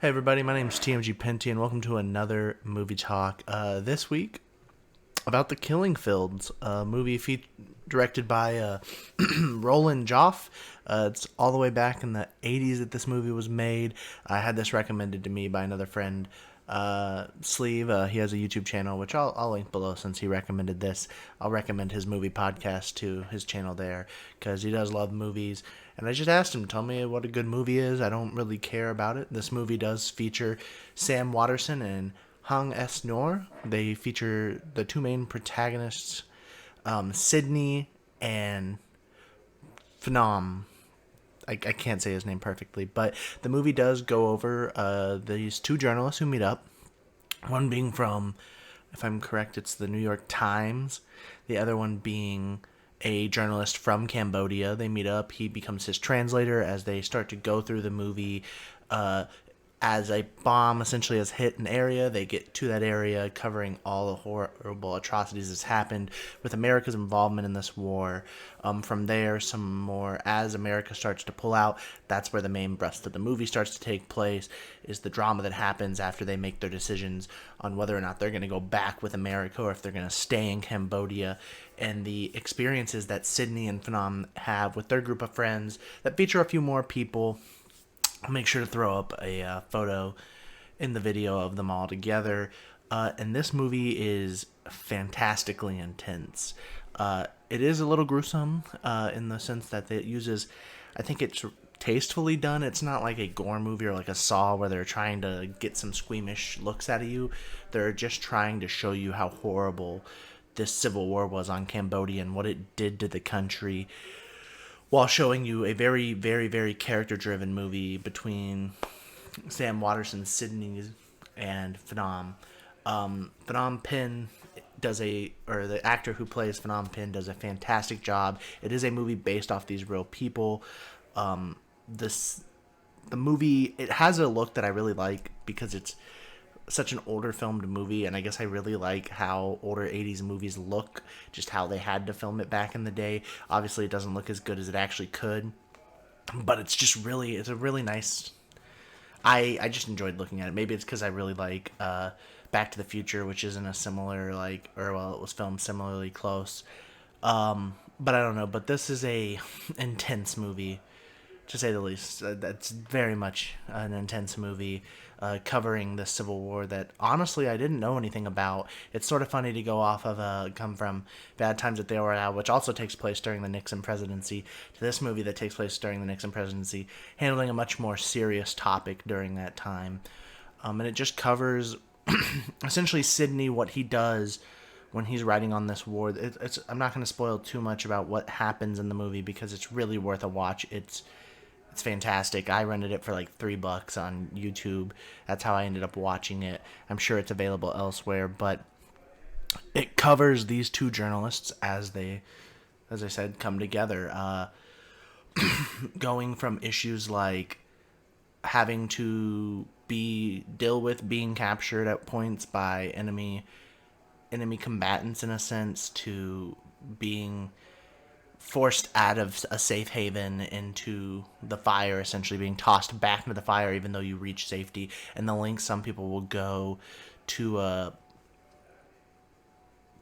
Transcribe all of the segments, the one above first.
Hey everybody, my name is TMG Penty and welcome to another movie talk. This week about The Killing Fields, a movie directed by Roland Joff. It's all the way back in the 80s that this movie was made. I had this recommended to me by another friend, Sleeve. He has a YouTube channel, which I'll link below since he recommended this. I'll recommend his movie podcast to his channel there because he does love movies. And I just asked him, tell me what a good movie is. I don't really care about it. This movie does feature Sam Waterston and Hung S. Noor. They feature the two main protagonists, Sydney and Phenom. I can't say his name perfectly, but the movie does go over these two journalists who meet up. One being from, if I'm correct, it's the New York Times. The other one being a journalist from Cambodia. They meet up. He becomes his translator as they start to go through the movie. As a bomb essentially has hit an area, they get to that area covering all the horrible atrocities that's happened with America's involvement in this war. From there, some more as America starts to pull out, that's where the main thrust of the movie starts to take place, is the drama that happens after they make their decisions on whether or not they're going to go back with America or if they're going to stay in Cambodia, and the experiences that Sydney and Phenom have with their group of friends that feature a few more people. I'll make sure to throw up a photo in the video of them all together. And this movie is fantastically intense. It is a little gruesome in the sense that it uses, I think it's tastefully done. It's not like a gore movie or like a Saw where they're trying to get some squeamish looks out of you. They're just trying to show you how horrible this civil war was on Cambodia and what it did to the country, while showing you a very, very, very character-driven movie between Sam Waterston, Sydney, and Phnom. Phnom Penh the actor who plays Phnom Penh does a fantastic job. It is a movie based off these real people. This the movie, it has a look that I really like because it's such an older filmed movie, and I guess I really like how older 80s movies look, just how they had to film it back in the day. Obviously it doesn't look as good as it actually could, but it's a really nice. I just enjoyed looking at it. Maybe it's because I really like Back to the Future, which isn't a similar, like, or well, it was filmed similarly close. But I don't know, but this is a intense movie, to say the least. That's very much an intense movie covering the Civil War that honestly I didn't know anything about. It's sort of funny to go off of come from Bad Times at the El Royale, which also takes place during the Nixon presidency, to this movie that takes place during the Nixon presidency, handling a much more serious topic during that time. And it just covers essentially Sydney, what he does when he's writing on this war. I'm not going to spoil too much about what happens in the movie because it's really worth a watch. It's fantastic. I rented it for like $3 on YouTube. That's how I ended up watching it. I'm sure it's available elsewhere, but it covers these two journalists as they, as I said, come together. Going from issues like having to deal with being captured at points by enemy combatants in a sense, to being forced out of a safe haven into the fire, essentially being tossed back into the fire even though you reach safety, and the lengths some people will go to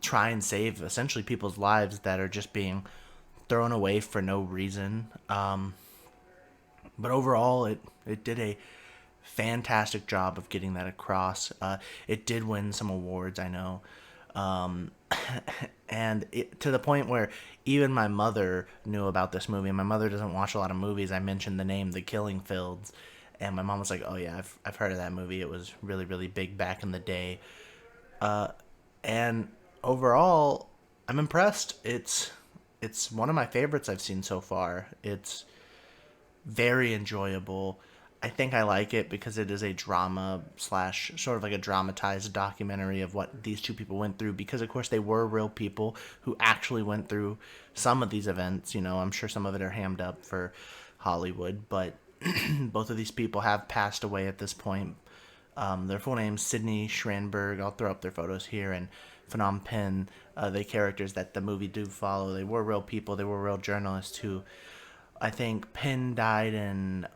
try and save essentially people's lives that are just being thrown away for no reason. But overall, it did a fantastic job of getting that across. It did win some awards, I know. Um, to the point where even my mother knew about this movie. And my mother doesn't watch a lot of movies. I mentioned the name The Killing Fields, and my mom was like, "Oh yeah, I've heard of that movie. It was really really big back in the day." And overall, I'm impressed. It's one of my favorites I've seen so far. It's very enjoyable. I think I like it because it is a drama slash sort of like a dramatized documentary of what these two people went through. Because of course they were real people who actually went through some of these events. You know, I'm sure some of it are hammed up for Hollywood, but both of these people have passed away at this point. Their full names, Sydney Schranberg. I'll throw up their photos here, and Phnom Penh. The characters that the movie do follow, they were real people. They were real journalists who, I think Penn died in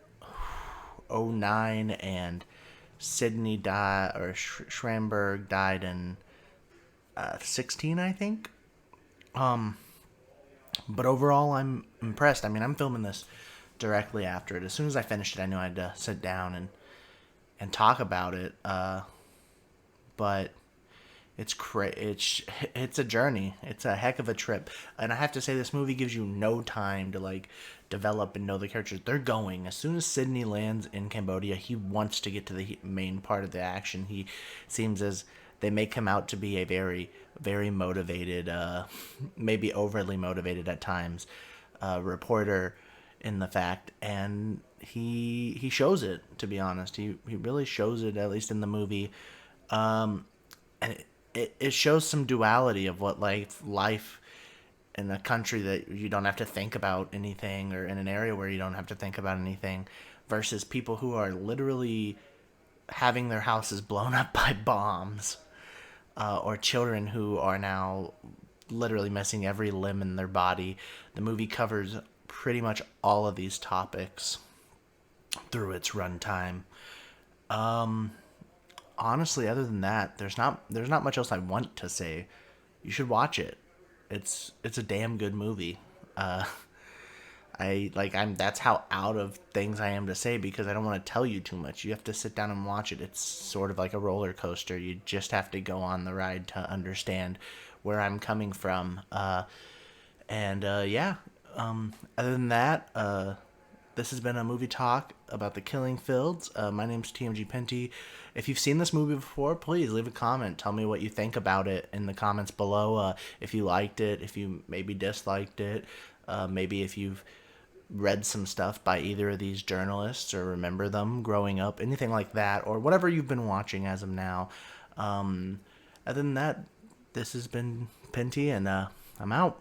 '09 and Sydney died, or Schramberg died in 16, I think. But overall, I'm impressed. I mean, I'm filming this directly after it. As soon as I finished it, I knew I had to sit down and talk about it. But it's a journey. It's a heck of a trip, and I have to say, this movie gives you no time to like develop and know the characters. They're going as soon as Sydney lands in Cambodia. He wants to get to the main part of the action. He seems as they make him out to be a very very motivated, maybe overly motivated at times, reporter in the fact, and he shows it. To be honest, he really shows it, at least in the movie. And it shows some duality of what life in a country that you don't have to think about anything, or in an area where you don't have to think about anything, versus people who are literally having their houses blown up by bombs, or children who are now literally missing every limb in their body. The movie covers pretty much all of these topics through its runtime. Honestly, other than that, there's not much else I want to say. You should watch it. It's a damn good movie. I'm that's how out of things I am to say, because I don't want to tell you too much. You have to sit down and watch it. It's sort of like a roller coaster. You just have to go on the ride to understand where I'm coming from. Yeah. Other than that, this has been a movie talk about The Killing Fields. My name's TMG Penty. If you've seen this movie before, please leave a comment. Tell me what you think about it in the comments below. If you liked it, if you maybe disliked it, maybe if you've read some stuff by either of these journalists or remember them growing up, anything like that, or whatever you've been watching as of now. Other than that, this has been Penty, and I'm out.